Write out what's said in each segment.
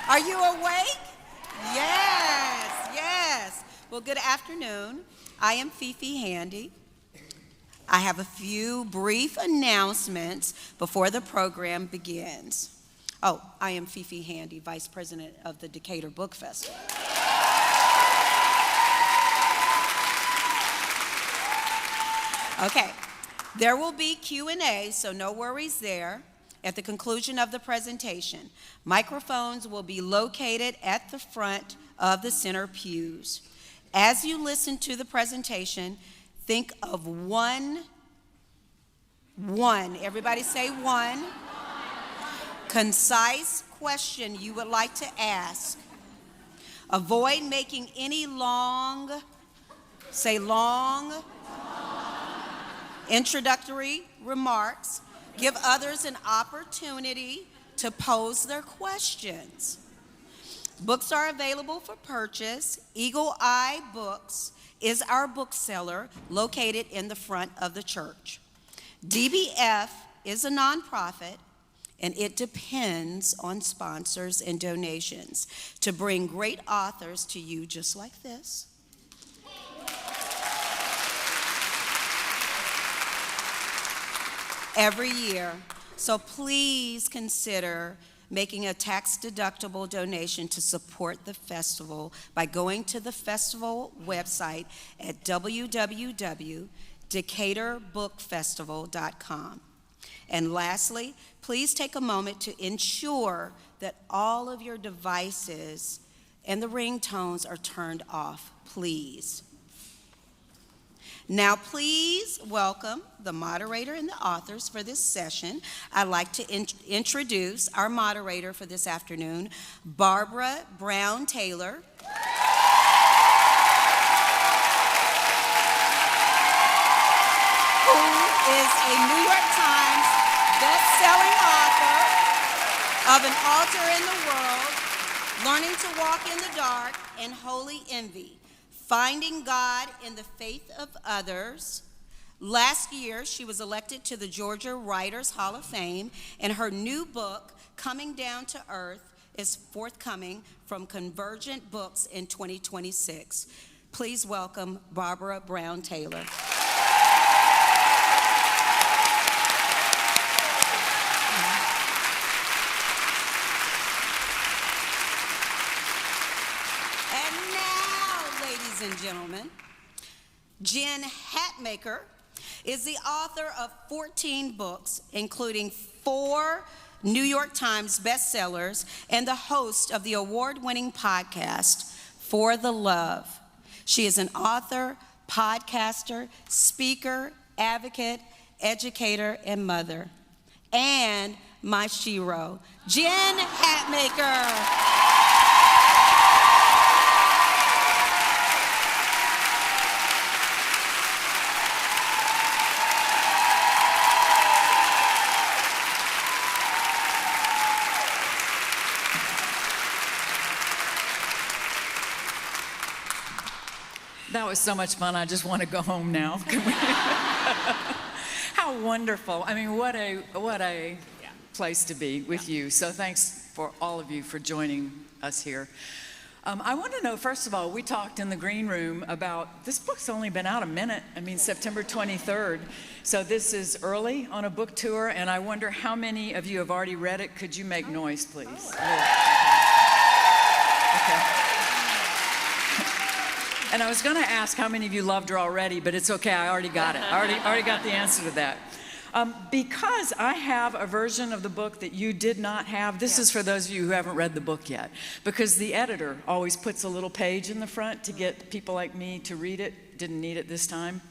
Are you awake? Yes, yes. Well, good afternoon. I am Fifi Handy. I have a few brief announcements before the program begins. Oh, I am Fifi Handy, Vice President of the Decatur Book Festival. Okay, there will be Q&A, so no worries there. At the conclusion of the presentation, microphones will be located at the front of the center pews. As you listen to the presentation, think of one, everybody say one, concise question you would like to ask. Avoid making any long, introductory remarks. Give others an opportunity to pose their questions. Books are available for purchase. Eagle Eye Books is our bookseller located in the front of the church. DBF is a nonprofit, and it depends on sponsors and donations to bring great authors to you just like this. Every year. So please consider making a tax-deductible donation to support the festival by going to the festival website at www.decaturbookfestival.com. And lastly, please take a moment to ensure that all of your devices and the ringtones are turned off, please. Now, please welcome the moderator and the authors for this session. I'd like to introduce our moderator for this afternoon, Barbara Brown Taylor. Who is a New York Times best-selling author of An Altar in the World, Learning to Walk in the Dark, and Holy Envy, Finding God in the Faith of Others. Last year, she was elected to the Georgia Writers Hall of Fame, and her new book, Coming Down to Earth, is forthcoming from Convergent Books in 2026. Please welcome Barbara Brown Taylor. And gentlemen, Jen Hatmaker is the author of 14 books, including 4 New York Times bestsellers, and the host of the award-winning podcast, For the Love. She is an author, podcaster, speaker, advocate, educator, and mother. And my shero, Jen Hatmaker. That was so much fun. I just want to go home now. How wonderful. I mean, what a place to be with you. So thanks for all of you for joining us here. I want to know, first of all, we talked in the green room about, this book's only been out a minute. I mean, September 23rd. So this is early on a book tour, and I wonder how many of you have already read it. Could you make noise, please? Okay. And I was going to ask how many of you loved her already, but it's okay. I already got it. I already got the answer to that. Because I have a version of the book that you did not have. This is for those of you who haven't read the book yet. Because the editor always puts a little page in the front to get people like me to read it. Didn't need it this time.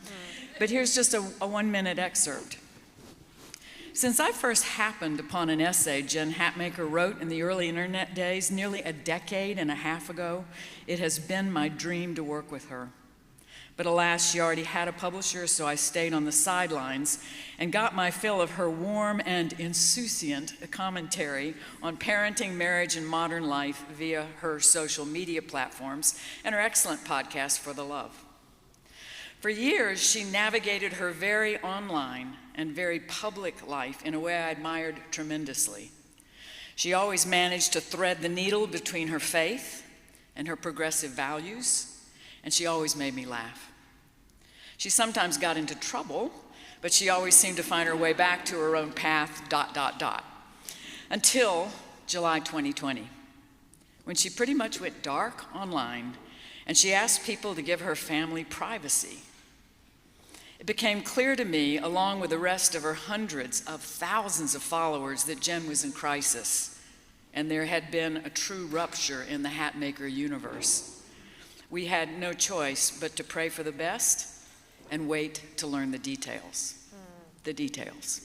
But here's just a 1-minute excerpt. Since I first happened upon an essay Jen Hatmaker wrote in the early internet days, nearly a decade and a half ago, it has been my dream to work with her. But alas, she already had a publisher, so I stayed on the sidelines and got my fill of her warm and insouciant commentary on parenting, marriage, and modern life via her social media platforms and her excellent podcast, For the Love. For years, she navigated her very online and very public life in a way I admired tremendously. She always managed to thread the needle between her faith and her progressive values, and she always made me laugh. She sometimes got into trouble, but she always seemed to find her way back to her own path, ... until July 2020, when she pretty much went dark online and she asked people to give her family privacy. It became clear to me, along with the rest of her hundreds of thousands of followers, that Jen was in crisis, and there had been a true rupture in the Hatmaker universe. We had no choice but to pray for the best and wait to learn the details. The details.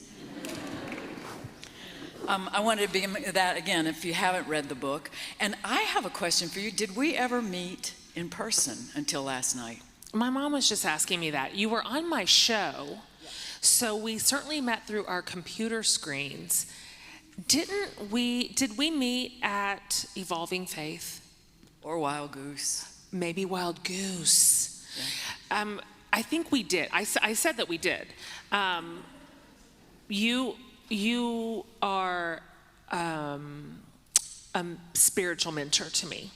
I wanted to begin that again if you haven't read the book. And I have a question for you. Did we ever meet in person until last night? My mom was just asking me that. You were on my show, so we certainly met through our computer screens. Did we meet at Evolving Faith? Or Wild Goose? Maybe Wild Goose. Yeah. I think we did. I said that we did. You are a spiritual mentor to me,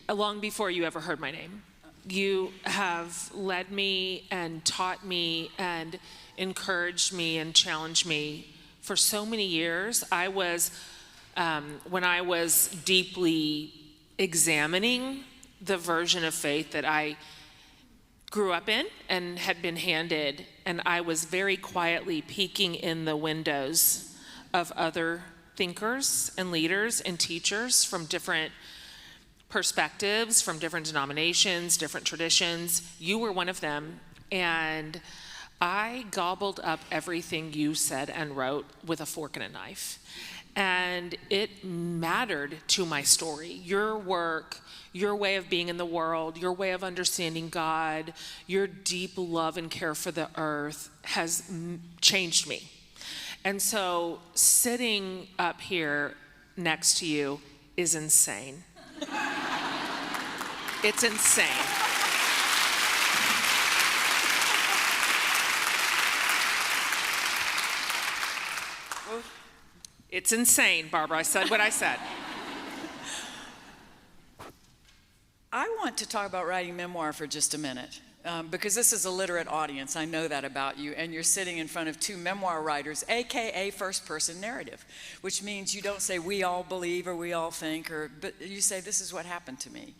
long before you ever heard my name. You have led me and taught me and encouraged me and challenged me for so many years. I was, when I was deeply examining the version of faith that I grew up in and had been handed, and I was very quietly peeking in the windows of other thinkers and leaders and teachers from different perspectives, from different denominations, different traditions. You were one of them, and I gobbled up everything you said and wrote with a fork and a knife. And it mattered to my story. Your work, your way of being in the world, your way of understanding God, your deep love and care for the earth has changed me. And so sitting up here next to you is insane. It's insane. It's insane, Barbara. I said what I said. I want to talk about writing memoir for just a minute, because this is a literate audience. I know that about you, and you're sitting in front of two memoir writers, AKA first-person narrative, which means you don't say we all believe or we all think, but you say this is what happened to me.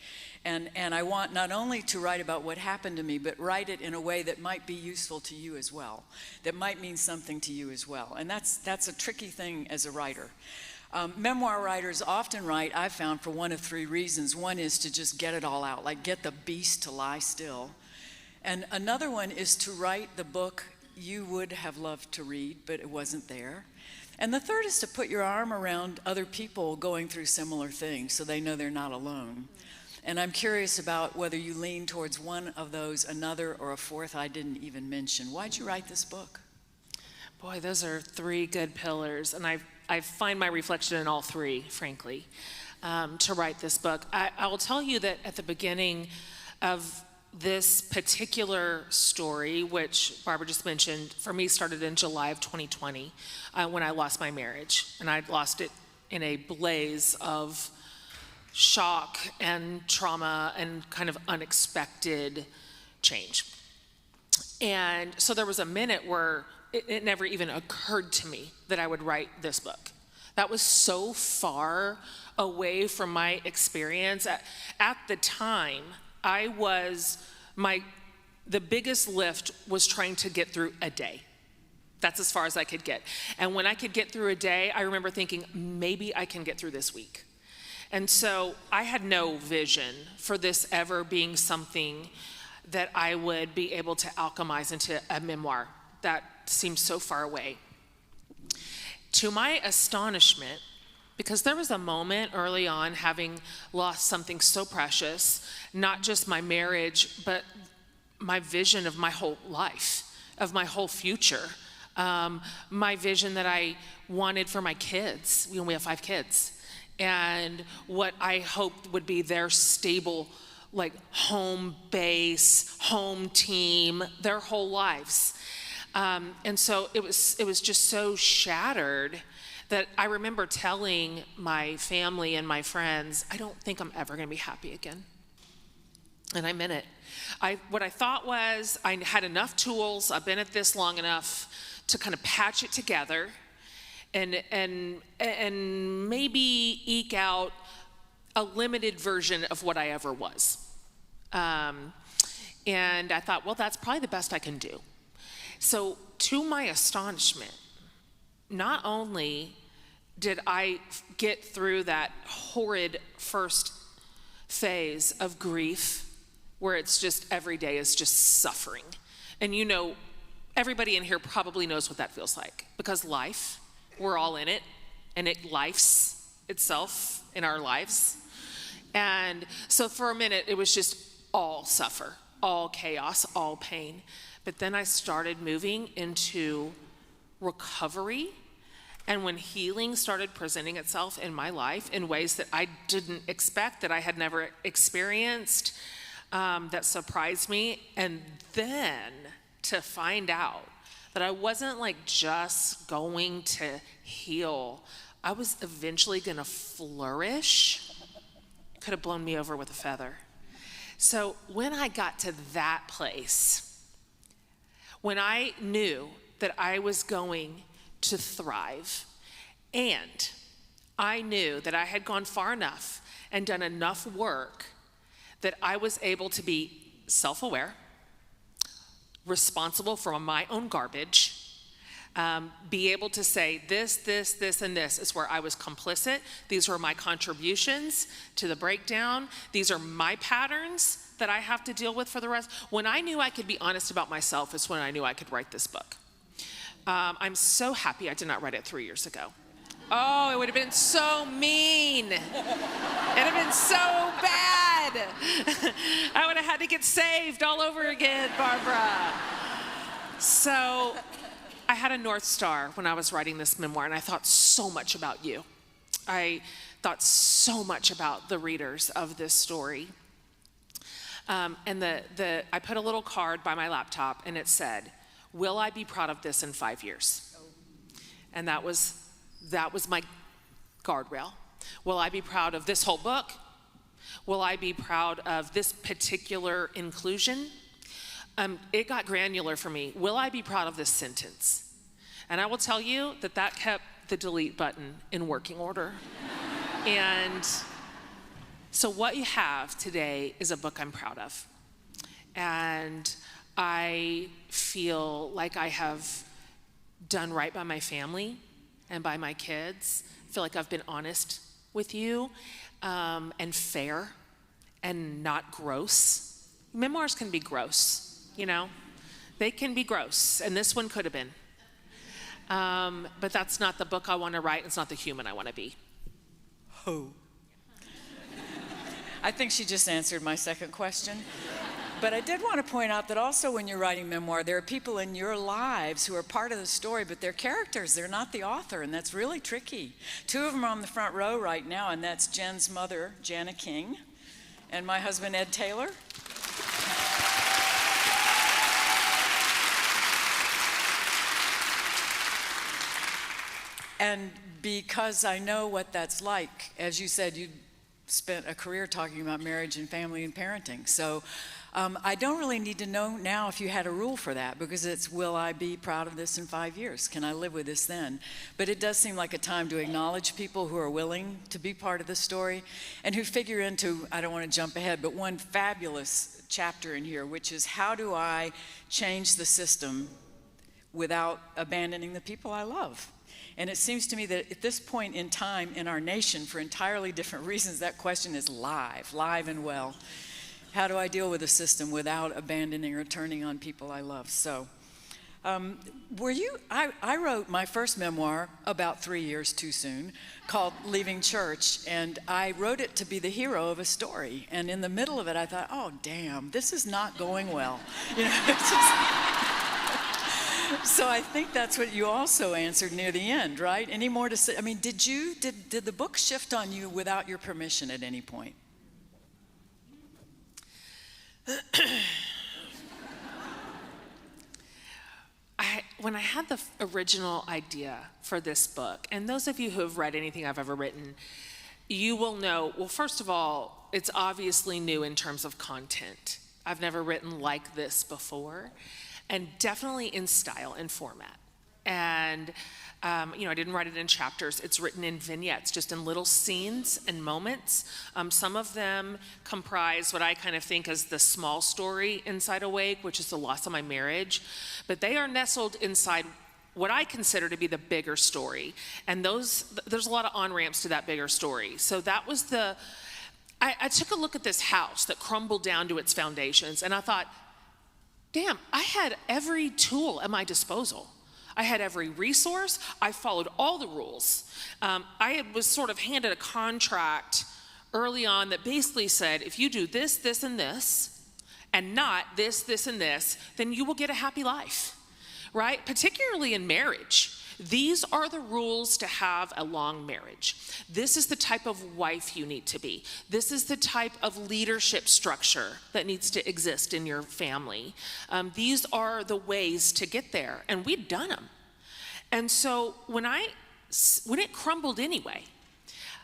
And I want not only to write about what happened to me, but write it in a way that might be useful to you as well, that might mean something to you as well. And that's a tricky thing as a writer. Memoir writers often write, I've found, for one of three reasons. One is to just get it all out, like get the beast to lie still. And another one is to write the book you would have loved to read, but it wasn't there. And the third is to put your arm around other people going through similar things so they know they're not alone. And I'm curious about whether you lean towards one of those, another, or a fourth I didn't even mention. Why'd you write this book? Boy, those are three good pillars, and I find my reflection in all three, frankly, to write this book. I will tell you that at the beginning of this particular story, which Barbara just mentioned, for me started in July of 2020 when I lost my marriage, and I lost it in a blaze of shock and trauma and kind of unexpected change. And so there was a minute where it never even occurred to me that I would write this book. That was so far away from my experience. At the time, the biggest lift was trying to get through a day. That's as far as I could get. And when I could get through a day, I remember thinking, maybe I can get through this week. And so I had no vision for this ever being something that I would be able to alchemize into a memoir. That seemed so far away. To my astonishment, because there was a moment early on, having lost something so precious, not just my marriage, but my vision of my whole life, of my whole future, my vision that I wanted for my kids. We have 5 kids. And what I hoped would be their stable, like, home base, home team, their whole lives. And so it was just so shattered that I remember telling my family and my friends, I don't think I'm ever going to be happy again. And I meant it. What I thought was I had enough tools, I've been at this long enough to kind of patch it together and maybe eke out a limited version of what I ever was. And I thought, well, that's probably the best I can do. So to my astonishment, not only did I get through that horrid first phase of grief, where it's just every day is just suffering. And you know, everybody in here probably knows what that feels like, because life, we're all in it, and it lifes itself in our lives. And so for a minute, it was just all suffer, all chaos, all pain. But then I started moving into recovery. And when healing started presenting itself in my life in ways that I didn't expect, that I had never experienced, that surprised me. And then to find out that I wasn't like just going to heal, I was eventually going to flourish, could have blown me over with a feather. So when I got to that place, when I knew that I was going to thrive, and I knew that I had gone far enough and done enough work that I was able to be self-aware, responsible for my own garbage, be able to say this, and this is where I was complicit. These were my contributions to the breakdown. These are my patterns that I have to deal with for the rest. When I knew I could be honest about myself is when I knew I could write this book. I'm so happy I did not write it 3 years ago. Oh, it would have been so mean. It'd have been so bad. I would have had to get saved all over again, Barbara. So I had a North Star when I was writing this memoir, and I thought so much about you. I thought so much about the readers of this story. And I put a little card by my laptop, and it said, "Will I be proud of this in 5 years?" And that was my guardrail. Will I be proud of this whole book? Will I be proud of this particular inclusion? It got granular for me. Will I be proud of this sentence? And I will tell you that kept the delete button in working order. And so what you have today is a book I'm proud of. And I feel like I have done right by my family and by my kids. I feel like I've been honest with you, and fair and not gross. Memoirs can be gross, you know? They can be gross, and this one could have been. But that's not the book I want to write. It's not the human I want to be. Oh. I think she just answered my second question. But I did want to point out that also when you're writing memoir, there are people in your lives who are part of the story, but they're characters. They're not the author, and that's really tricky. 2 of them are on the front row right now, and that's Jen's mother, Jana King, and my husband, Ed Taylor. And because I know what that's like, as you said, you spent a career talking about marriage and family and parenting. So I don't really need to know now if you had a rule for that, because it's, will I be proud of this in 5 years? Can I live with this then? But it does seem like a time to acknowledge people who are willing to be part of the story and who figure into, I don't want to jump ahead, but one fabulous chapter in here, which is how do I change the system without abandoning the people I love? And it seems to me that at this point in time in our nation, for entirely different reasons, that question is live and well. How do I deal with a system without abandoning or turning on people I love? So, I wrote my first memoir about 3 years too soon, called Leaving Church, and I wrote it to be the hero of a story. And in the middle of it, I thought, oh, damn, this is not going well. You know, it's just... So I think that's what you also answered near the end, right? Any more to say? I mean, did the book shift on you without your permission at any point? when I had the original idea for this book, and those of you who have read anything I've ever written, you will know, well, first of all, it's obviously new in terms of content. I've never written like this before, and definitely in style and format. And I didn't write it in chapters. It's written in vignettes, just in little scenes and moments. Some of them comprise what I kind of think is the small story inside Awake, which is the loss of my marriage. But they are nestled inside what I consider to be the bigger story. And there's a lot of on-ramps to that bigger story. So that was I took a look at this house that crumbled down to its foundations, and I thought, damn, I had every tool at my disposal. I had every resource. I followed all the rules. I was sort of handed a contract early on that basically said, if you do this, this, and this, and not this, this, and this, then you will get a happy life, right? Particularly in marriage. These are the rules to have a long marriage. This is the type of wife you need to be. This is the type of leadership structure that needs to exist in your family. These are the ways to get there, and we'd done them. And so when it crumbled anyway,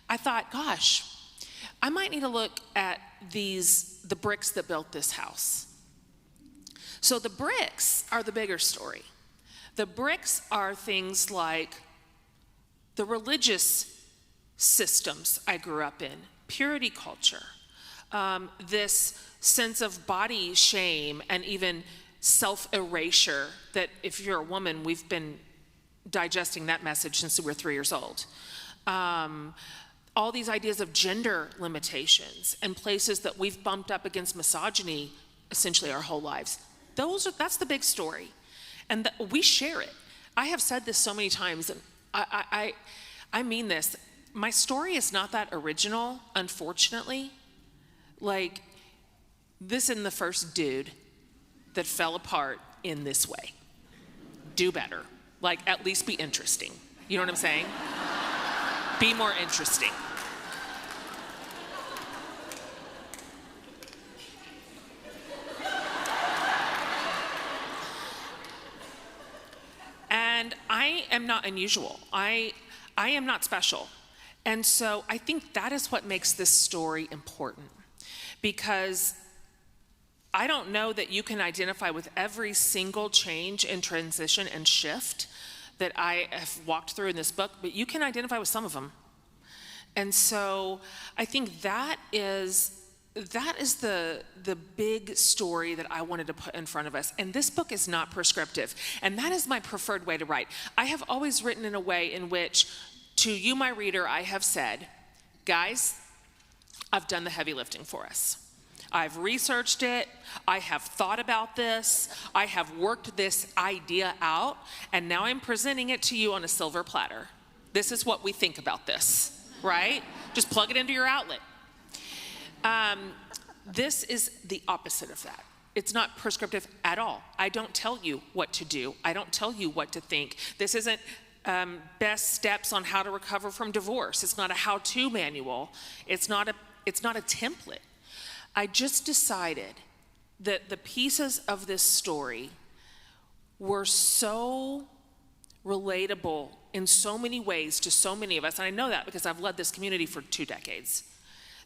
I thought, gosh, I might need to look at the bricks that built this house. So the bricks are the bigger story. The bricks are things like the religious systems I grew up in, purity culture, this sense of body shame and even self-erasure that if you're a woman, we've been digesting that message since we were 3 years old. All these ideas of gender limitations and places that we've bumped up against misogyny essentially our whole lives. That's the big story. And we share it. I have said this so many times, and I mean this. My story is not that original, unfortunately. Like, this isn't the first dude that fell apart in this way. Do better. Like, at least be interesting. You know what I'm saying? Be more interesting. And I am not unusual. I am not special. And so I think that is what makes this story important. Because I don't know that you can identify with every single change and transition and shift that I have walked through in this book, but you can identify with some of them. And so I think that is the big story that I wanted to put in front of us. And this book is not prescriptive. And that is my preferred way to write. I have always written in a way in which, to you, my reader, I have said, guys, I've done the heavy lifting for us. I've researched it. I have thought about this. I have worked this idea out. And now I'm presenting it to you on a silver platter. This is what we think about this, right? Just plug it into your outlet. This is the opposite of that. It's not prescriptive at all. I don't tell you what to do. I don't tell you what to think. This isn't best steps on how to recover from divorce. It's not a how-to manual. It's not a template. I just decided that the pieces of this story were so relatable in so many ways to so many of us, and I know that because I've led this community for 2 decades,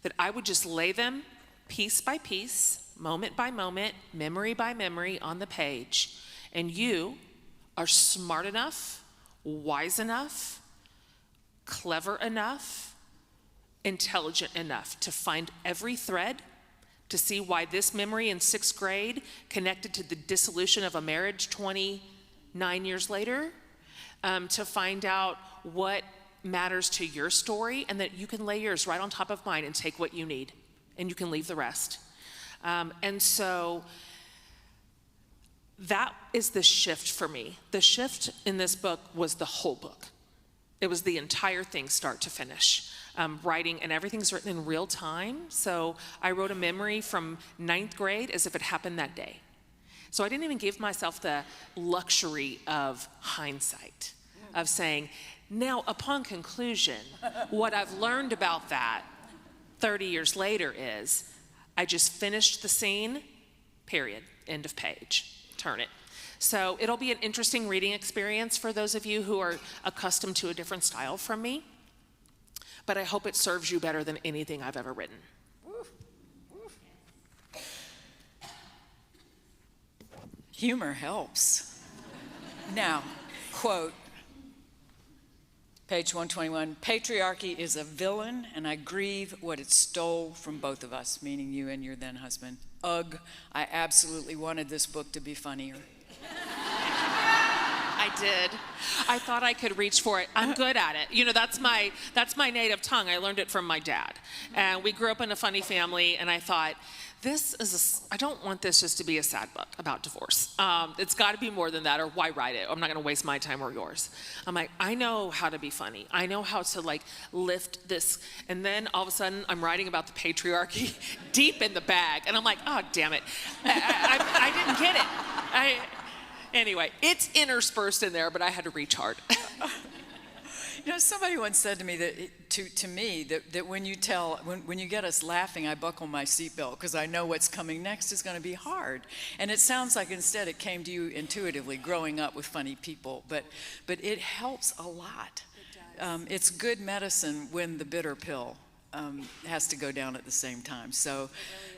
that I would just lay them piece by piece, moment by moment, memory by memory on the page, and you are smart enough, wise enough, clever enough, intelligent enough to find every thread, to see why this memory in 6th grade connected to the dissolution of a marriage 29 years later, to find out what matters to your story, and that you can lay yours right on top of mine and take what you need, and you can leave the rest. And so that is the shift for me. The shift in this book was the whole book. It was the entire thing, start to finish. Writing, and everything's written in real time. So I wrote a memory from 9th grade as if it happened that day. So I didn't even give myself the luxury of hindsight, of saying, now upon conclusion, what I've learned about that 30 years later is I just finished the scene, period, end of page, turn it. So it'll be an interesting reading experience for those of you who are accustomed to a different style from me. But I hope it serves you better than anything I've ever written. Humor helps. Now, quote, page 121, patriarchy is a villain, and I grieve what it stole from both of us, meaning you and your then husband. Ugh, I absolutely wanted this book to be funnier. I did. I thought I could reach for it. I'm good at it. You know, that's my native tongue. I learned it from my dad. And we grew up in a funny family, and I thought, I don't want this just to be a sad book about divorce. It's got to be more than that, or why write it? I'm not going to waste my time or yours. I'm like, I know how to be funny. I know how to like lift this. And then all of a sudden, I'm writing about the patriarchy deep in the bag. And I'm like, oh, damn it. I didn't get it. Anyway, it's interspersed in there, but I had to reach hard. You know, somebody once said to me that when you get us laughing, I buckle my seatbelt because I know what's coming next is going to be hard. And it sounds like instead it came to you intuitively, growing up with funny people. But it helps a lot. It does. It's good medicine when the bitter pill has to go down at the same time. So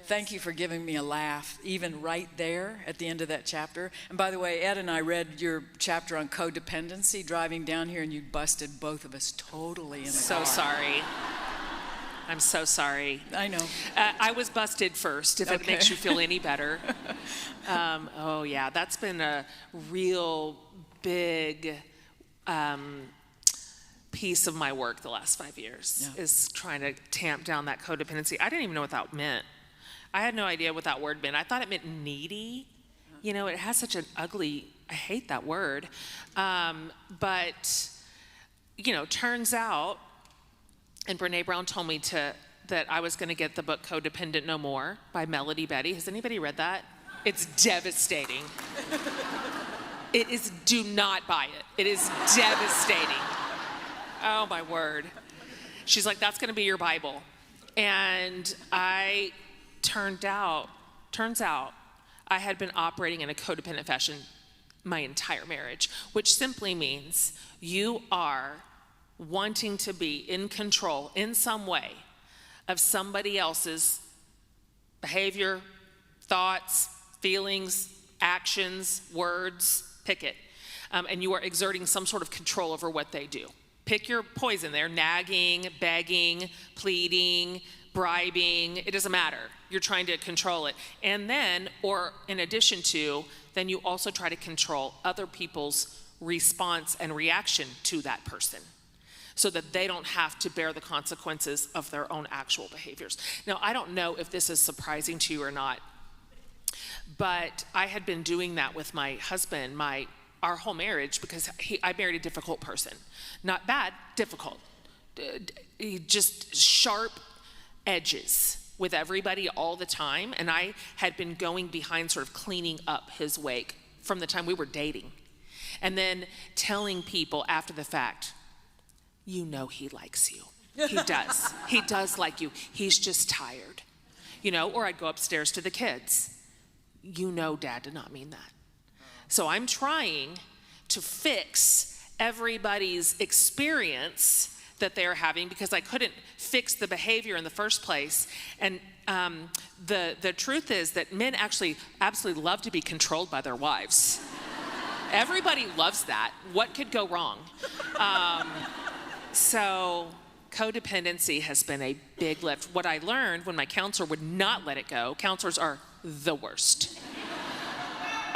thank you for giving me a laugh, even right there at the end of that chapter. And by the way, Ed and I read your chapter on codependency driving down here, and you busted both of us totally in the So car. sorry. I'm so sorry. I know. I was busted first, if it Okay. makes you feel any better. Oh, yeah, that's been a real big piece of my work the last 5 years, is trying to tamp down that codependency. I didn't even know what that meant. I had no idea what that word meant. I thought it meant needy. You know, it has such an ugly, I hate that word. But, you know, turns out, and Brene Brown told me that I was going to get the book Codependent No More by Melody Betty. Has anybody read that? It's devastating. It is, do not buy it. It is devastating. Oh, my word. She's like, that's going to be your Bible. And turns out, I had been operating in a codependent fashion my entire marriage, which simply means you are wanting to be in control in some way of somebody else's behavior, thoughts, feelings, actions, words, pick it. And you are exerting some sort of control over what they do. Pick your poison there: nagging, begging, pleading, bribing. It doesn't matter. You're trying to control it. And then, or in addition to, then you also try to control other people's response and reaction to that person, so that they don't have to bear the consequences of their own actual behaviors. Now, I don't know if this is surprising to you or not, but I had been doing that with my husband, our whole marriage, because I married a difficult person. Not bad, difficult. Just sharp edges with everybody all the time. And I had been going behind, sort of cleaning up his wake from the time we were dating. And then telling people after the fact, you know he likes you. He does. He does like you. He's just tired. You know, or I'd go upstairs to the kids. You know Dad did not mean that. So I'm trying to fix everybody's experience that they're having, because I couldn't fix the behavior in the first place. And the truth is that men actually absolutely love to be controlled by their wives. Everybody loves that. What could go wrong? So codependency has been a big lift. What I learned when my counselor would not let it go, counselors are the worst.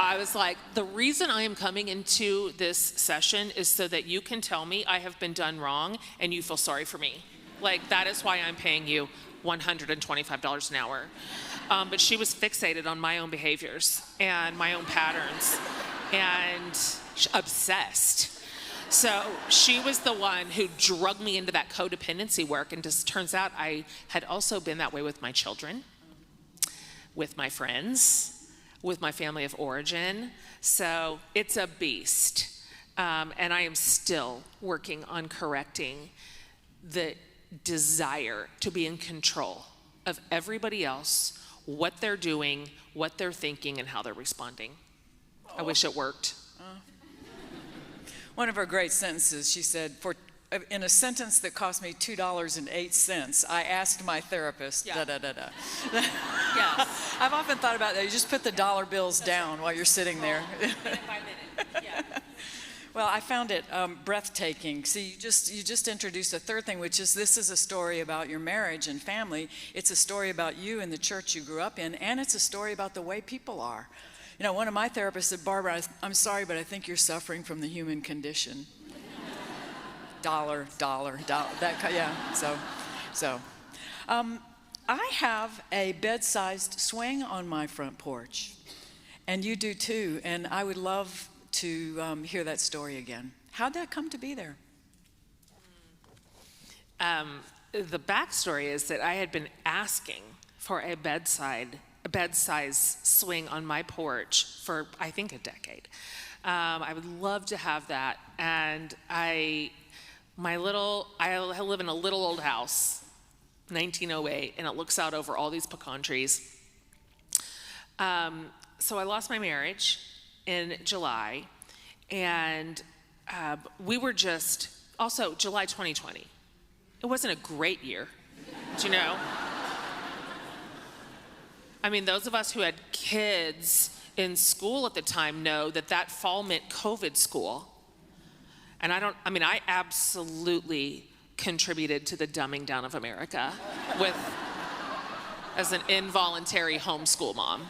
I was like, the reason I am coming into this session is so that you can tell me I have been done wrong and you feel sorry for me. Like, that is why I'm paying you $125 an hour. But she was fixated on my own behaviors and my own patterns and obsessed. So she was the one who drug me into that codependency work, and just turns out I had also been that way with my children, with my friends, with my family of origin. So it's a beast. And I am still working on correcting the desire to be in control of everybody else, what they're doing, what they're thinking, and how they're responding. I wish it worked. One of her great sentences, she said, in a sentence that cost me $2.08, I asked my therapist, Yeah. da-da-da-da. Yes. I've often thought about that. You just put the dollar bills down while you're sitting there. Minute by minute. Yeah. Well, I found it breathtaking. See, you just introduced a third thing, which is this is a story about your marriage and family. It's a story about you and the church you grew up in, and it's a story about the way people are. You know, one of my therapists said, Barbara, I'm sorry, but I think you're suffering from the human condition. dollar. Yeah. So, I have a bed-sized swing on my front porch, and you do too. And I would love to hear that story again. How'd that come to be there? The backstory is that I had been asking for a bed-size swing on my porch for, I think, a decade. I would love to have that. And I live in a little old house, 1908, and it looks out over all these pecan trees. So I lost my marriage in July, and we were also July 2020. It wasn't a great year, do you know? I mean, those of us who had kids in school at the time know that fall meant COVID school. And I absolutely contributed to the dumbing down of America as an involuntary homeschool mom.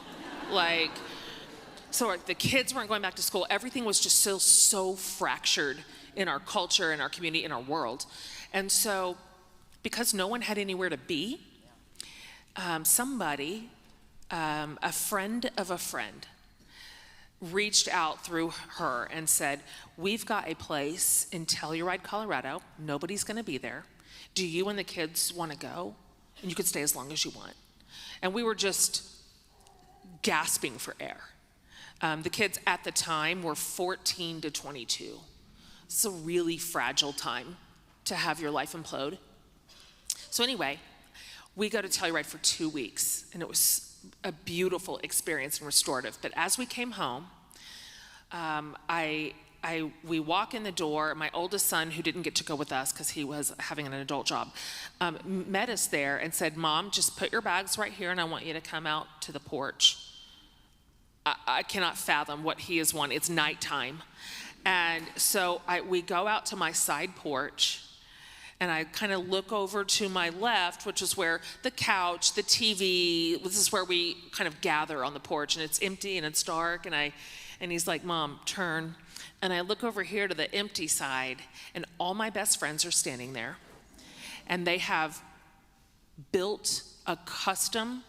So the kids weren't going back to school. Everything was just so fractured in our culture, in our community, in our world. And so, because no one had anywhere to be, somebody, a friend of a friend, reached out through her and said, we've got a place in Telluride, Colorado. Nobody's going to be there. Do you and the kids want to go? And you could stay as long as you want. And we were just gasping for air. The kids at the time were 14 to 22. It's a really fragile time to have your life implode. So anyway, we go to Telluride for 2 weeks, and it was a beautiful experience and restorative. But as we came home, we walk in the door. My oldest son, who didn't get to go with us because he was having an adult job, met us there and said, Mom, just put your bags right here, and I want you to come out to the porch. I cannot fathom what he has wanted. It's nighttime. And so we go out to my side porch, and I kind of look over to my left, which is where the couch, the TV, this is where we kind of gather on the porch, and it's empty and it's dark, and he's like, Mom, turn. And I look over here to the empty side, and all my best friends are standing there, and they have built a custom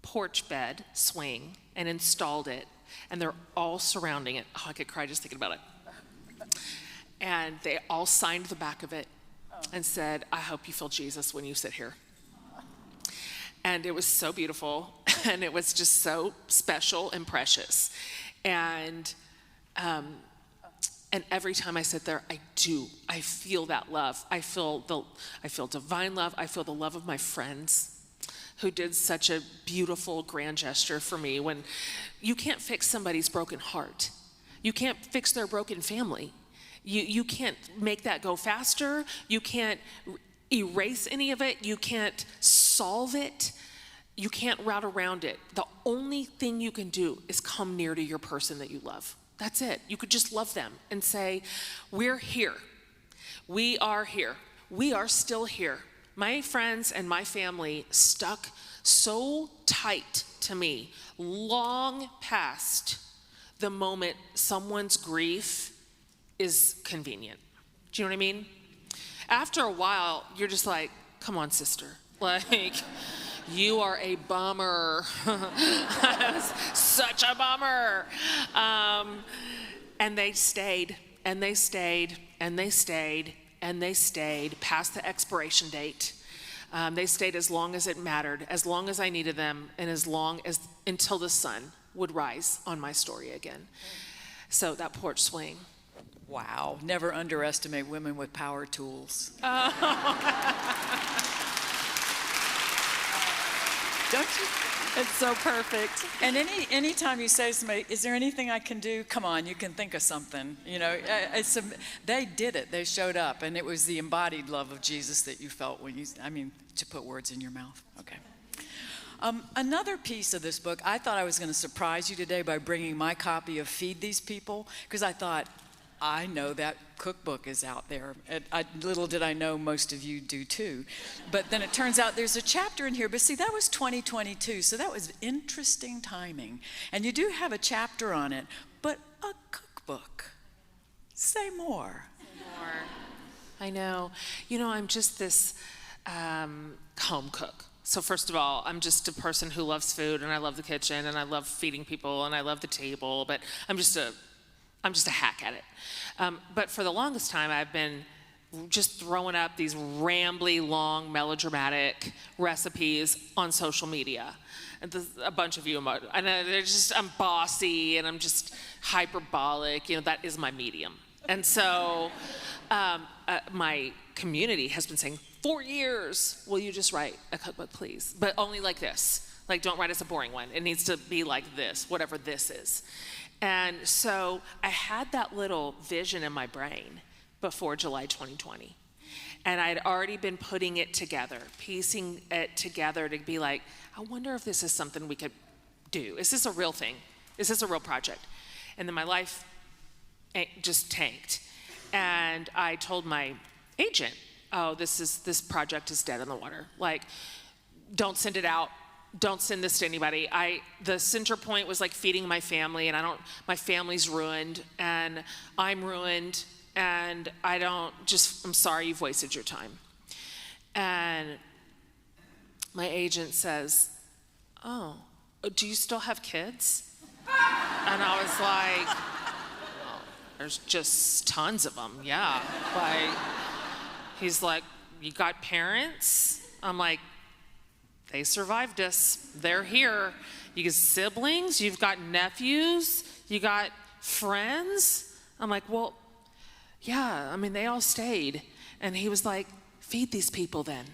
porch bed swing and installed it, and they're all surrounding it. Oh, I could cry just thinking about it. And they all signed the back of it and said, I hope you feel Jesus when you sit here. And it was so beautiful, and it was just so special and precious. And every time I sit there, I feel that love. I feel divine love. I feel the love of my friends who did such a beautiful, grand gesture for me. When you can't fix somebody's broken heart, you can't fix their broken family. You can't make that go faster. You can't erase any of it. You can't solve it. You can't route around it. The only thing you can do is come near to your person that you love. That's it. You could just love them and say, we're here. We are here. We are still here. My friends and my family stuck so tight to me long past the moment someone's grief is convenient. Do you know what I mean? After a while, you're just like, come on, sister. Like, you are a bummer. Such a bummer. And they stayed, and they stayed, and they stayed, and they stayed past the expiration date. They stayed as long as it mattered, as long as I needed them, and until the sun would rise on my story again. So that porch swing. Wow, never underestimate women with power tools. Don't you? It's so perfect. And anytime you say to somebody, is there anything I can do? Come on, you can think of something. You know, they did it. They showed up, and it was the embodied love of Jesus that you felt when you, to put words in your mouth. Okay. Another piece of this book, I thought I was going to surprise you today by bringing my copy of Feed These People, because I thought, I know that cookbook is out there. Little did I know most of you do too. But then it turns out there's a chapter in here. But see, that was 2022, so that was interesting timing. And you do have a chapter on it, but a cookbook. Say more. I know. You know, I'm just this home cook. So first of all, I'm just a person who loves food, and I love the kitchen, and I love feeding people, and I love the table, but I'm just a hack at it. But for the longest time, I've been just throwing up these rambly, long, melodramatic recipes on social media. And a bunch of you, and I'm bossy, and I'm just hyperbolic. You know, that is my medium. And so my community has been saying, 4 years, will you just write a cookbook, please? But only like this. Like, don't write us a boring one. It needs to be like this, whatever this is. And so I had that little vision in my brain before July 2020. And I'd already been putting it together, piecing it together to be like, I wonder if this is something we could do. Is this a real thing? Is this a real project? And then my life just tanked. And I told my agent, oh, this project is dead in the water. Like, don't send it out. Don't send this to anybody. The center point was like feeding my family, and my family's ruined, and I'm ruined, and I'm sorry you've wasted your time. And my agent says, oh, do you still have kids? And I was like, well, there's just tons of them, yeah. He's like, you got parents? I'm like, they survived us. They're here. You got siblings, you've got nephews, you got friends. I'm like, well, yeah, they all stayed. And he was like, feed these people then.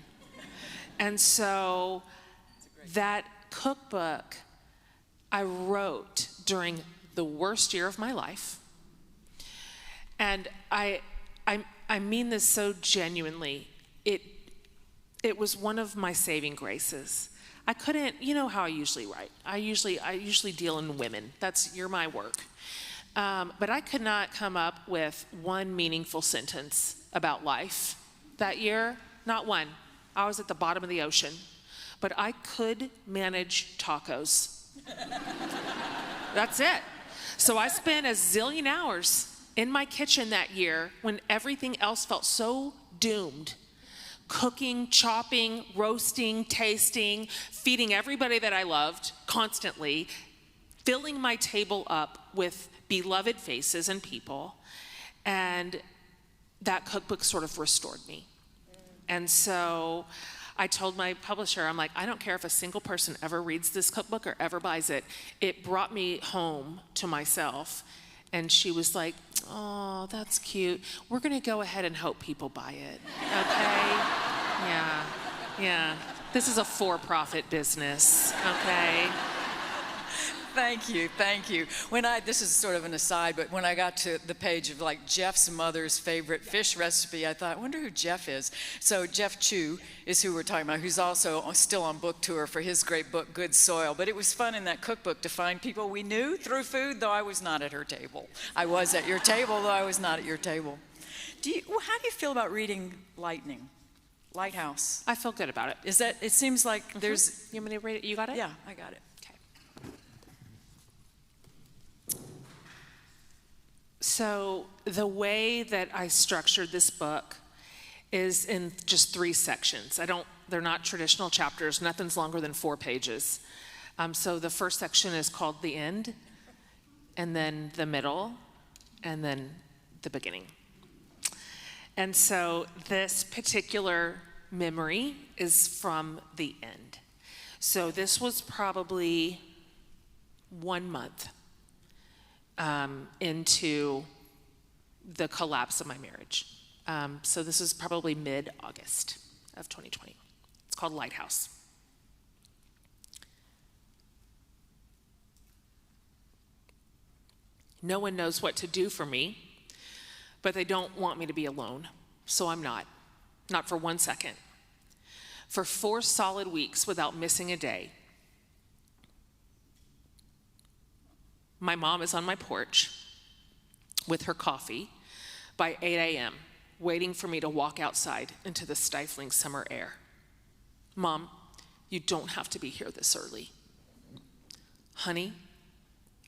And so that cookbook I wrote during the worst year of my life. And I mean this so genuinely. It was one of my saving graces. I couldn't, you know how I usually write. I usually deal in women. You're my work. But I could not come up with one meaningful sentence about life that year. Not one. I was at the bottom of the ocean. But I could manage tacos. That's it. So I spent a zillion hours in my kitchen that year when everything else felt so doomed. Cooking, chopping, roasting, tasting, feeding everybody that I loved constantly, filling my table up with beloved faces and people. And that cookbook sort of restored me. And so I told my publisher, I'm like, I don't care if a single person ever reads this cookbook or ever buys it. It brought me home to myself. And she was like, oh, that's cute. We're going to go ahead and hope people buy it, okay? Yeah. This is a for-profit business, okay? Thank you. This is sort of an aside, but when I got to the page of like Jeff's mother's favorite fish recipe, I thought, I wonder who Jeff is. So Jeff Chu is who we're talking about, who's also still on book tour for his great book, Good Soil. But it was fun in that cookbook to find people we knew through food, though I was not at her table. I was at your table, though I was not at your table. How do you feel about reading Lighthouse? I feel good about it. It seems like there's... You want me to read it? You got it? Yeah, I got it. So the way that I structured this book is in just 3 sections. They're not traditional chapters. Nothing's longer than 4 pages. So the first section is called The End, and then the middle, and then the beginning. And so this particular memory is from the end. So this was probably 1 month into the collapse of my marriage. So this is probably mid-August of 2020. It's called Lighthouse. No one knows what to do for me, but they don't want me to be alone, so I'm not for 1 second. For 4 solid weeks without missing a day, my mom is on my porch with her coffee by 8 a.m., waiting for me to walk outside into the stifling summer air. Mom, you don't have to be here this early. Honey,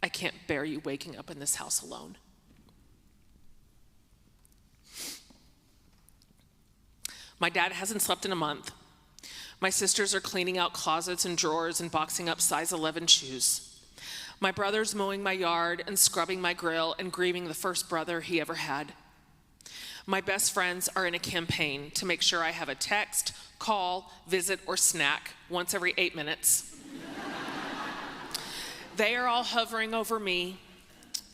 I can't bear you waking up in this house alone. My dad hasn't slept in a month. My sisters are cleaning out closets and drawers and boxing up size 11 shoes. My brother's mowing my yard and scrubbing my grill and grieving the first brother he ever had. My best friends are in a campaign to make sure I have a text, call, visit, or snack once every 8 minutes. They are all hovering over me,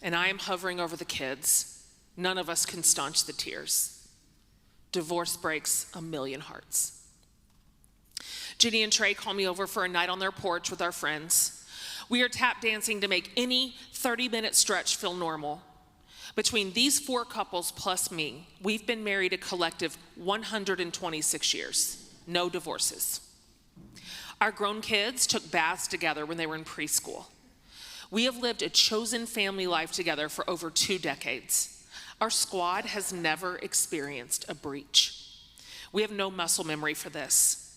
and I am hovering over the kids. None of us can staunch the tears. Divorce breaks a million hearts. Ginny and Trey call me over for a night on their porch with our friends. We are tap dancing to make any 30-minute stretch feel normal. Between these 4 couples plus me, we've been married a collective 126 years. No divorces. Our grown kids took baths together when they were in preschool. We have lived a chosen family life together for over 2 decades. Our squad has never experienced a breach. We have no muscle memory for this.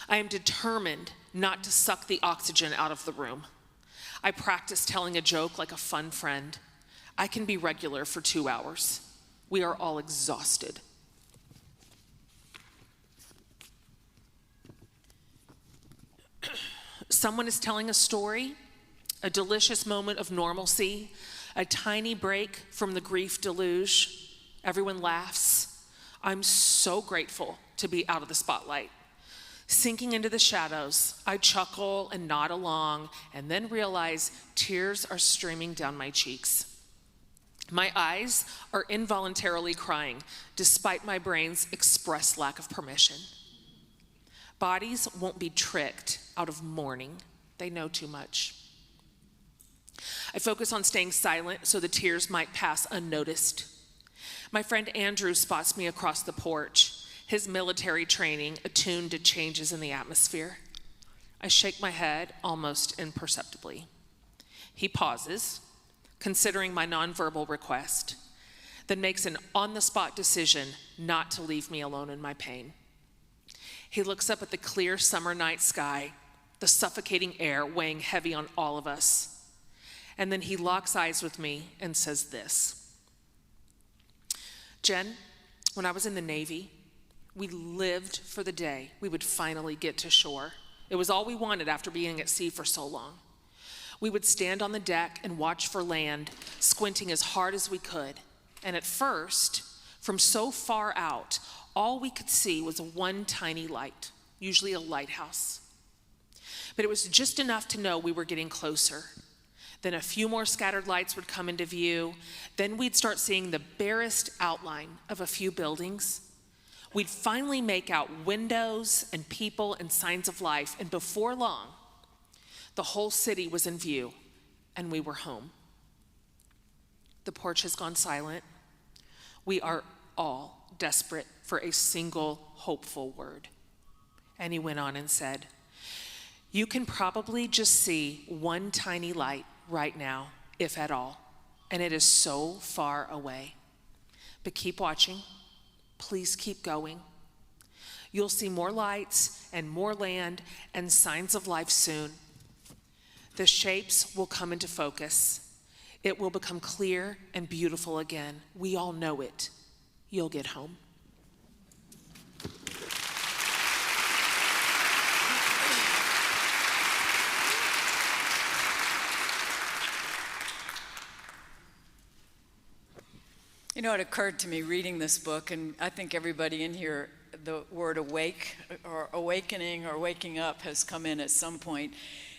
I am determined not to suck the oxygen out of the room. I practice telling a joke like a fun friend. I can be regular for 2 hours. We are all exhausted. Someone is telling a story, a delicious moment of normalcy, a tiny break from the grief deluge. Everyone laughs. I'm so grateful to be out of the spotlight. Sinking into the shadows, I chuckle and nod along and then realize tears are streaming down my cheeks. My eyes are involuntarily crying despite my brain's express lack of permission. Bodies won't be tricked out of mourning. They know too much. I focus on staying silent so the tears might pass unnoticed. My friend Andrew spots me across the porch, his military training attuned to changes in the atmosphere. I shake my head almost imperceptibly. He pauses, considering my nonverbal request, then makes an on-the-spot decision not to leave me alone in my pain. He looks up at the clear summer night sky, the suffocating air weighing heavy on all of us. And then he locks eyes with me and says this. Jen, when I was in the Navy, we lived for the day we would finally get to shore. It was all we wanted after being at sea for so long. We would stand on the deck and watch for land, squinting as hard as we could. And at first, from so far out, all we could see was one tiny light, usually a lighthouse. But it was just enough to know we were getting closer. Then a few more scattered lights would come into view. Then we'd start seeing the barest outline of a few buildings. We'd finally make out windows and people and signs of life. And before long, the whole city was in view, and we were home. The porch has gone silent. We are all desperate for a single hopeful word. And he went on and said, you can probably just see one tiny light right now, if at all, and it is so far away. But keep watching. Please keep going. You'll see more lights and more land and signs of life soon. The shapes will come into focus. It will become clear and beautiful again. We all know it. You'll get home. You know, it occurred to me reading this book, and I think everybody in here, the word awake or awakening or waking up has come in at some point.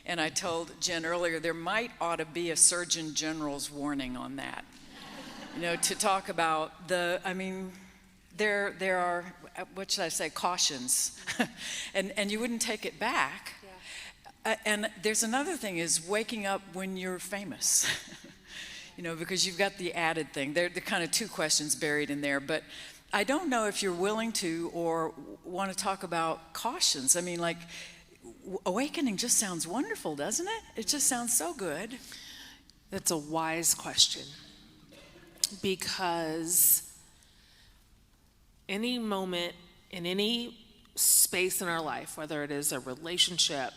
And I told Jen earlier, there might ought to be a Surgeon General's warning on that. You know, to talk about there are, what should I say, cautions. and you wouldn't take it back. Yeah. And there's another thing is waking up when you're famous. because you've got the added thing. They're kind of two questions buried in there, but I don't know if you're willing to or want to talk about cautions. I mean, like, awakening just sounds wonderful, doesn't it? It just sounds so good. That's a wise question, because any moment in any space in our life, whether it is a relationship,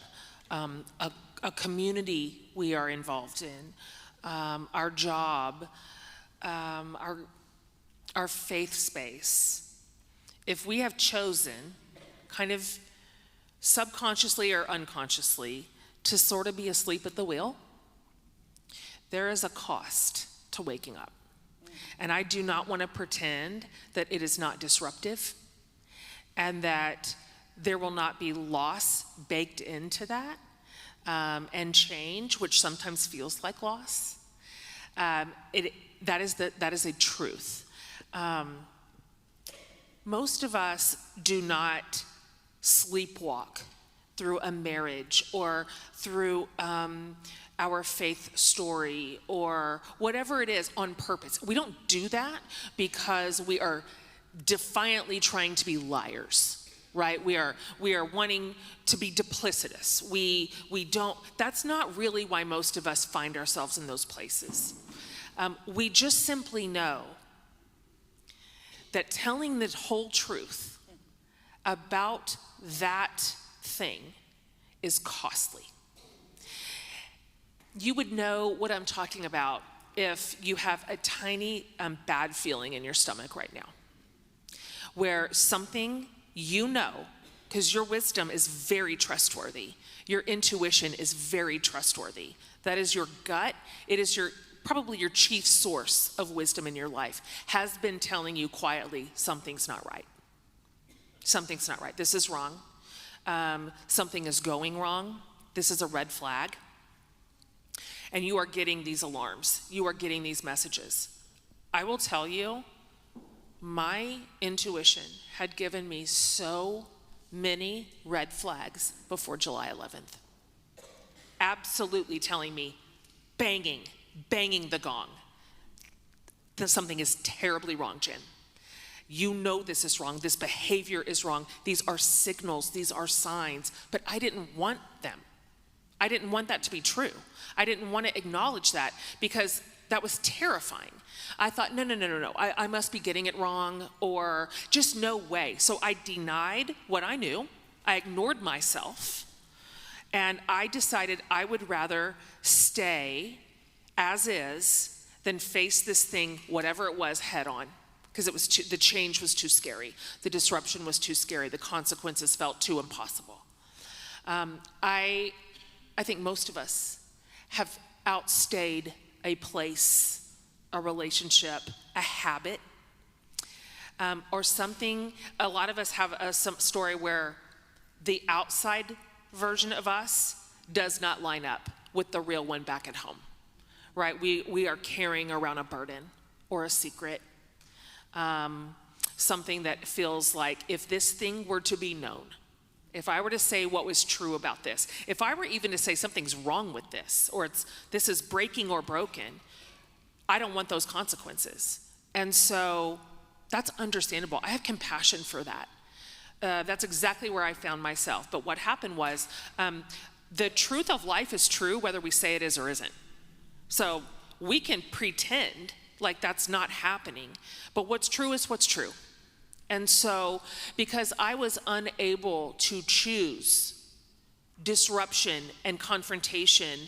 a community we are involved in, our job, our faith space, if we have chosen kind of subconsciously or unconsciously to sort of be asleep at the wheel, there is a cost to waking up. And I do not want to pretend that it is not disruptive and that there will not be loss baked into that, and change, which sometimes feels like loss. That is a truth. Most of us do not sleepwalk through a marriage or through our faith story or whatever it is on purpose. We don't do that because we are defiantly trying to be liars, right? We are wanting to be duplicitous. We don't, that's not really why most of us find ourselves in those places. We just simply know that telling the whole truth about that thing is costly. You would know what I'm talking about if you have a tiny bad feeling in your stomach right now, where something because your wisdom is very trustworthy. Your intuition is very trustworthy. That is your gut. It is probably your chief source of wisdom in your life, has been telling you quietly, something's not right. Something's not right. This is wrong. Something is going wrong. This is a red flag. And you are getting these alarms. You are getting these messages. I will tell you, my intuition had given me so many red flags before July 11th. Absolutely telling me, banging the gong, that something is terribly wrong, Jen. You know this is wrong. This behavior is wrong. These are signals. These are signs. But I didn't want them. I didn't want that to be true. I didn't want to acknowledge that because that was terrifying. I thought, no. I must be getting it wrong, or just no way. So I denied what I knew. I ignored myself. And I decided I would rather stay as is than face this thing, whatever it was, head on. Because the change was too scary. The disruption was too scary. The consequences felt too impossible. I think most of us have outstayed a place, a relationship, a habit, or something. A lot of us have some story where the outside version of us does not line up with the real one back at home, right? We are carrying around a burden or a secret, something that feels like if this thing were to be known, if I were to say what was true about this, if I were even to say something's wrong with this, or this is breaking or broken, I don't want those consequences. And so that's understandable. I have compassion for that. That's exactly where I found myself. But what happened was, the truth of life is true whether we say it is or isn't. So we can pretend like that's not happening, but what's true is what's true. And so, because I was unable to choose disruption and confrontation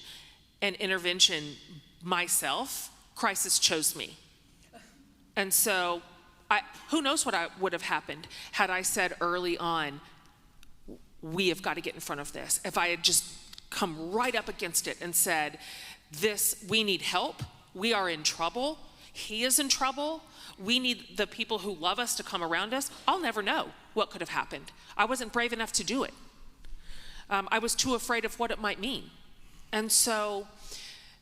and intervention myself, crisis chose me. And so, who knows what would have happened had I said early on, we have got to get in front of this. If I had just come right up against it and said, we need help, we are in trouble, he is in trouble, we need the people who love us to come around us, I'll never know what could have happened. I wasn't brave enough to do it. I was too afraid of what it might mean. And so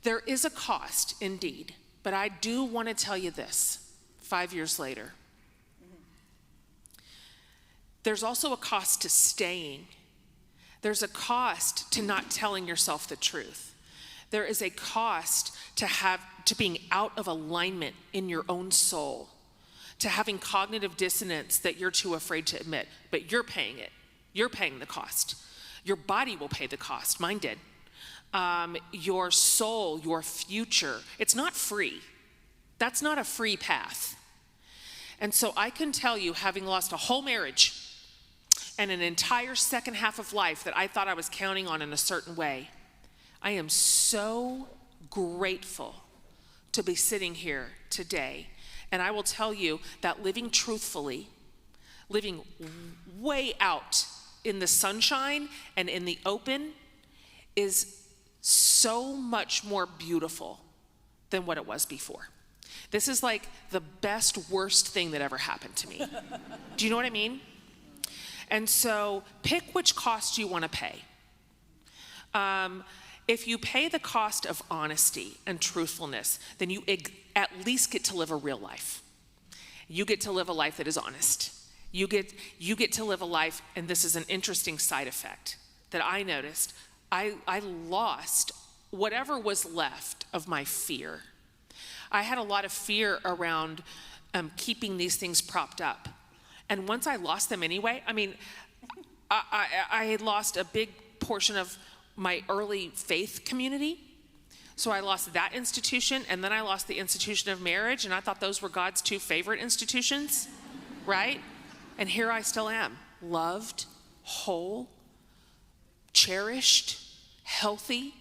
there is a cost indeed, but I do want to tell you this, 5 years later. There's also a cost to staying. There's a cost to not telling yourself the truth. There is a cost to being out of alignment in your own soul, to having cognitive dissonance that you're too afraid to admit, but you're paying it. You're paying the cost. Your body will pay the cost. Mine did. Your soul, your future. It's not free. That's not a free path. And so I can tell you, having lost a whole marriage and an entire second half of life that I thought I was counting on in a certain way, I am so grateful to be sitting here today. And I will tell you that living truthfully, living way out in the sunshine and in the open is so much more beautiful than what it was before. This is like the best, worst thing that ever happened to me. Do you know what I mean? And so pick which cost you want to pay. If you pay the cost of honesty and truthfulness, then you at least get to live a real life. You get to live a life that is honest. You get to live a life, and this is an interesting side effect that I noticed. I lost whatever was left of my fear. I had a lot of fear around keeping these things propped up. And once I lost them anyway, I mean, I had lost a big portion of my early faith community. So I lost that institution, and then I lost the institution of marriage, and I thought those were God's two favorite institutions, right? And here I still am, loved, whole, cherished, healthy,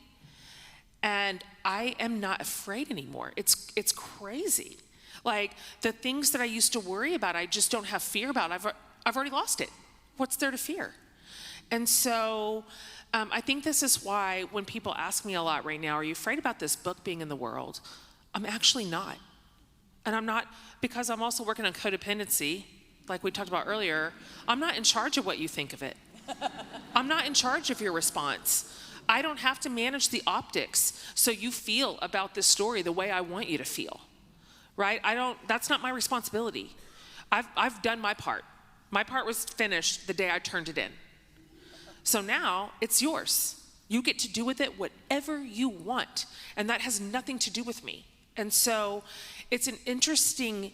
and I am not afraid anymore. It's crazy. Like the things that I used to worry about, I just don't have fear about. I've already lost it. What's there to fear? And so I think this is why when people ask me a lot right now, are you afraid about this book being in the world? I'm actually not. And I'm not, because I'm also working on codependency, like we talked about earlier. I'm not in charge of what you think of it. I'm not in charge of your response. I don't have to manage the optics so you feel about this story the way I want you to feel, right? That's not my responsibility. I've done my part. My part was finished the day I turned it in. So now it's yours. You get to do with it whatever you want. And that has nothing to do with me. And so it's an interesting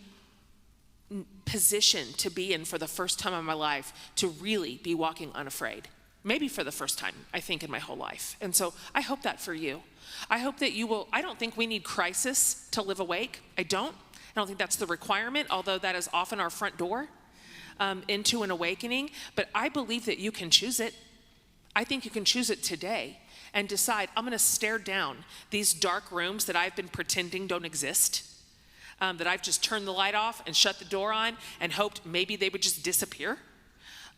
position to be in for the first time in my life, to really be walking unafraid. Maybe for the first time, I think, in my whole life. And so I hope that for you. I hope that you will. I don't think we need crisis to live awake. I don't think that's the requirement, although that is often our front door into an awakening. But I believe that you can choose it. I think you can choose it today and decide, I'm going to stare down these dark rooms that I've been pretending don't exist, that I've just turned the light off and shut the door on and hoped maybe they would just disappear.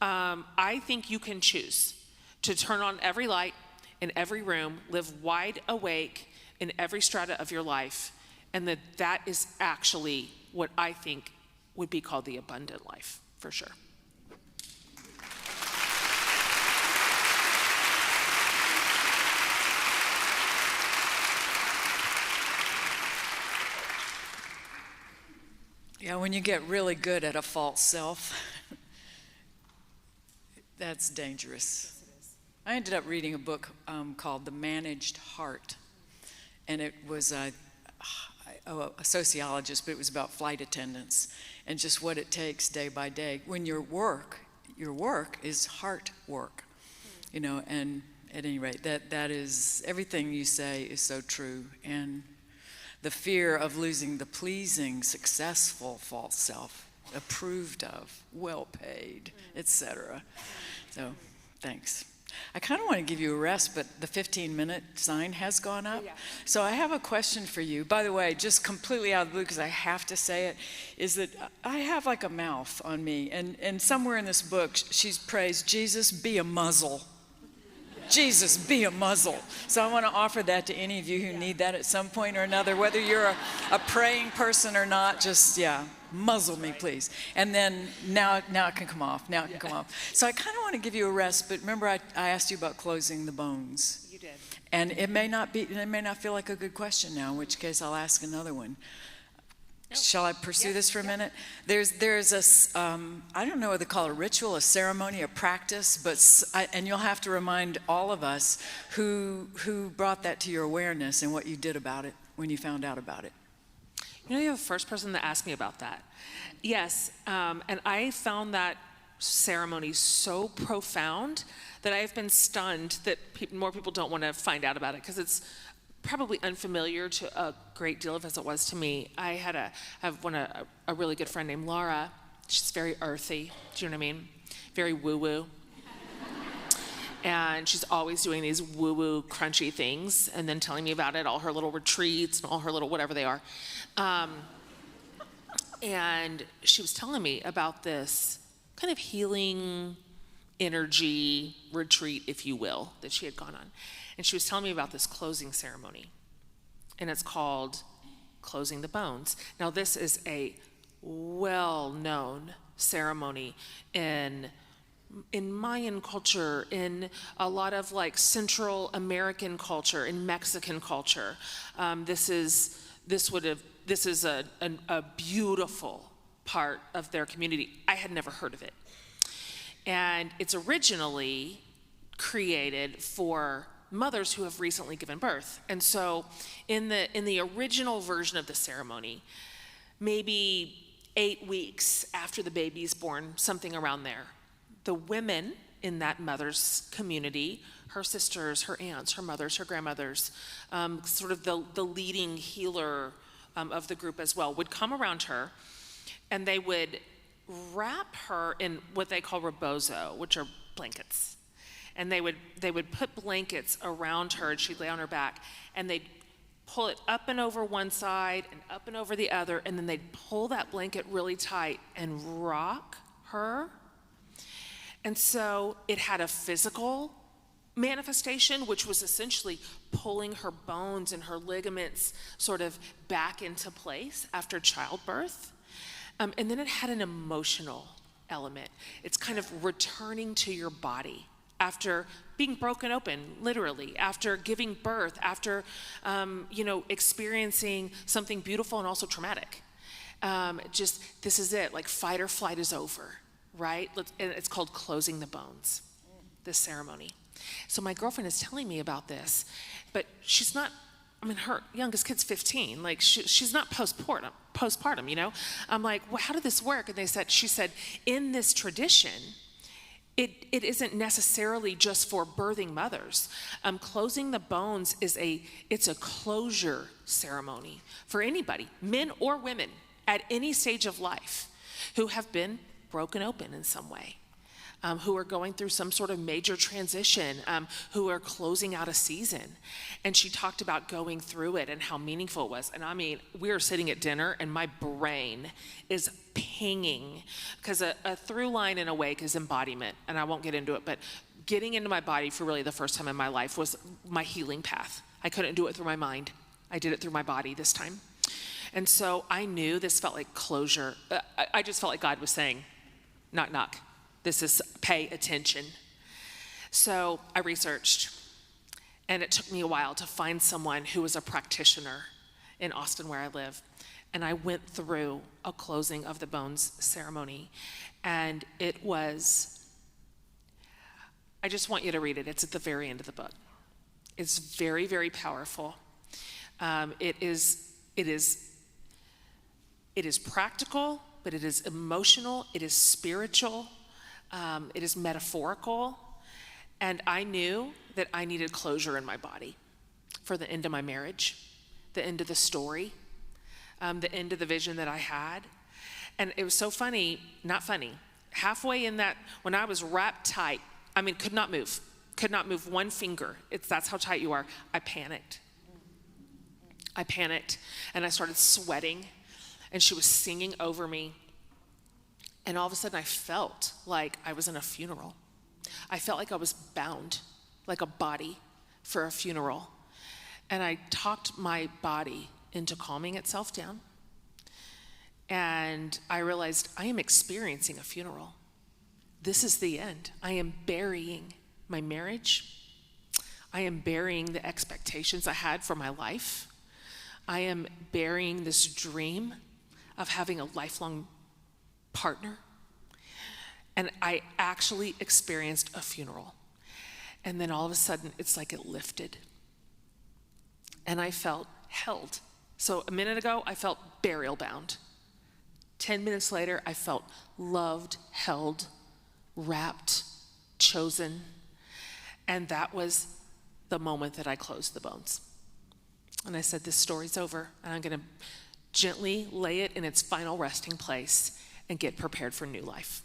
I think you can choose to turn on every light in every room, live wide awake in every strata of your life, and that is actually what I think would be called the abundant life, for sure. Yeah, when you get really good at a false self, that's dangerous. I ended up reading a book called The Managed Heart, and it was a sociologist, but it was about flight attendants and just what it takes day by day. When your work is heart work, you know, and at any rate, that is, everything you say is so true. And the fear of losing the pleasing, successful false self, approved of, well paid, etc. So, thanks. I kind of want to give you a rest, but the 15-minute sign has gone up. Yeah. So I have a question for you. By the way, just completely out of the blue, because I have to say it, is that I have like a mouth on me. And somewhere in this book, she's praised, Jesus, be a muzzle. Jesus, be a muzzle. So I want to offer that to any of you who need that at some point or another, whether you're a praying person or not, just, muzzle me, please. And then now it can come off. Now it can come off. So I kind of want to give you a rest, but remember I asked you about closing the bones. You did. And it may not feel like a good question now, in which case I'll ask another one. Shall I pursue this for a minute? There's I don't know what they call it, a ritual, a ceremony, a practice, but and you'll have to remind all of us who brought that to your awareness and what you did about it when you found out about it. You know, you're the first person that asked me about that. Yes, and I found that ceremony so profound that I've been stunned that more people don't want to find out about it, because it's probably unfamiliar to a great deal of as it was to me. I have a really good friend named Laura. She's very earthy. Do you know what I mean? Very woo-woo. And she's always doing these woo-woo crunchy things and then telling me about it, all her little retreats and all her little whatever they are. And she was telling me about this kind of healing energy retreat, if you will, that she had gone on. And she was telling me about this closing ceremony, and it's called Closing the Bones. Now, this is a well-known ceremony in Mayan culture, in a lot of like Central American culture, in Mexican culture. This is a beautiful part of their community. I had never heard of it. And it's originally created for mothers who have recently given birth. And so in the original version of the ceremony, maybe 8 weeks after the baby's born, something around there, the women in that mother's community, her sisters, her aunts, her mothers, her grandmothers, sort of the leading healer of the group as well, would come around her, and they would wrap her in what they call rebozo, which are blankets. And they would put blankets around her, and she'd lay on her back, and they'd pull it up and over one side and up and over the other, and then they'd pull that blanket really tight and rock her. And so it had a physical manifestation, which was essentially pulling her bones and her ligaments sort of back into place after childbirth. And then it had an emotional element. It's kind of returning to your body after being broken open, literally, after giving birth, after experiencing something beautiful and also traumatic. This is it, like fight or flight is over, right? And it's called Closing the Bones, this ceremony. So my girlfriend is telling me about this, but she's not, her youngest kid's 15. Like she's not postpartum, you know? I'm like, well, how did this work? And she said, in this tradition, it isn't necessarily just for birthing mothers. Closing the bones it's a closure ceremony for anybody, men or women, at any stage of life, who have been broken open in some way. Who are going through some sort of major transition, who are closing out a season. And she talked about going through it and how meaningful it was. And we were sitting at dinner and my brain is pinging, because a through line in Awake is embodiment, and I won't get into it, but getting into my body for really the first time in my life was my healing path. I couldn't do it through my mind. I did it through my body this time. And so I knew this felt like closure. I just felt like God was saying, knock, knock. This is pay attention. So I researched, and it took me a while to find someone who was a practitioner in Austin, where I live. And I went through a closing of the bones ceremony. And it was, I just want you to read it. It's at the very end of the book. It's very, very powerful. It is practical, but it is emotional, it is spiritual. It is metaphorical, and I knew that I needed closure in my body for the end of my marriage, the end of the story, the end of the vision that I had. And it was so funny, not funny, halfway in that, when I was wrapped tight, could not move one finger. That's how tight you are. I panicked, and I started sweating, and she was singing over me. And all of a sudden, I felt like I was in a funeral. I felt like I was bound, like a body for a funeral. And I talked my body into calming itself down. And I realized I am experiencing a funeral. This is the end. I am burying my marriage. I am burying the expectations I had for my life. I am burying this dream of having a lifelong partner. And I actually experienced a funeral. And then all of a sudden, it's like it lifted. And I felt held. So a minute ago, I felt burial bound. 10 minutes later, I felt loved, held, wrapped, chosen. And that was the moment that I closed the bones. And I said, this story's over, and I'm going to gently lay it in its final resting place and get prepared for new life.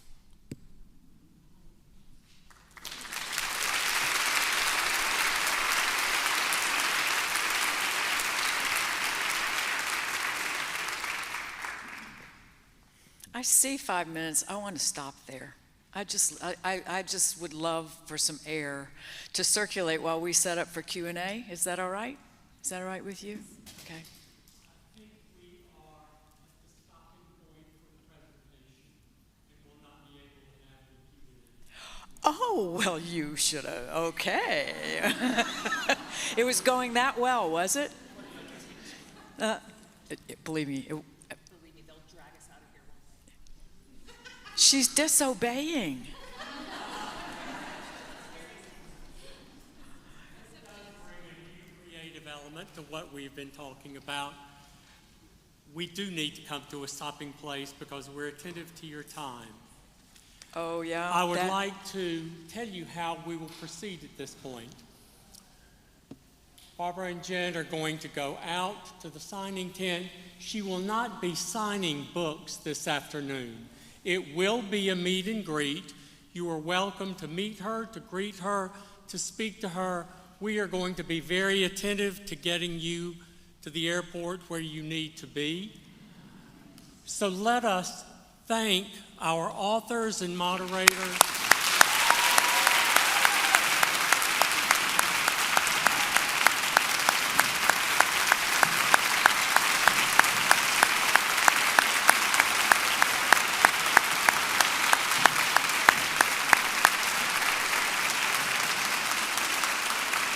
I see 5 minutes. I want to stop there. I just would love for some air to circulate while we set up for Q&A. Is that all right? Is that all right with you? Okay. I think we are at the stopping point for the presentation and will not be able to have any Q&A. Oh, well, you should have. Okay. It was going that well, was it? Believe me, Believe me, they'll drag us out of here. she's disobeying. Creative element to what we've been talking about. We do need to come to a stopping place because we're attentive to your time. Oh, yeah. I would like to tell you how we will proceed at this point. Barbara and Jen are going to go out to the signing tent. She will not be signing books this afternoon. It will be a meet and greet. You are welcome to meet her, to greet her, to speak to her. We are going to be very attentive to getting you to the airport where you need to be. So let us thank our authors and moderators.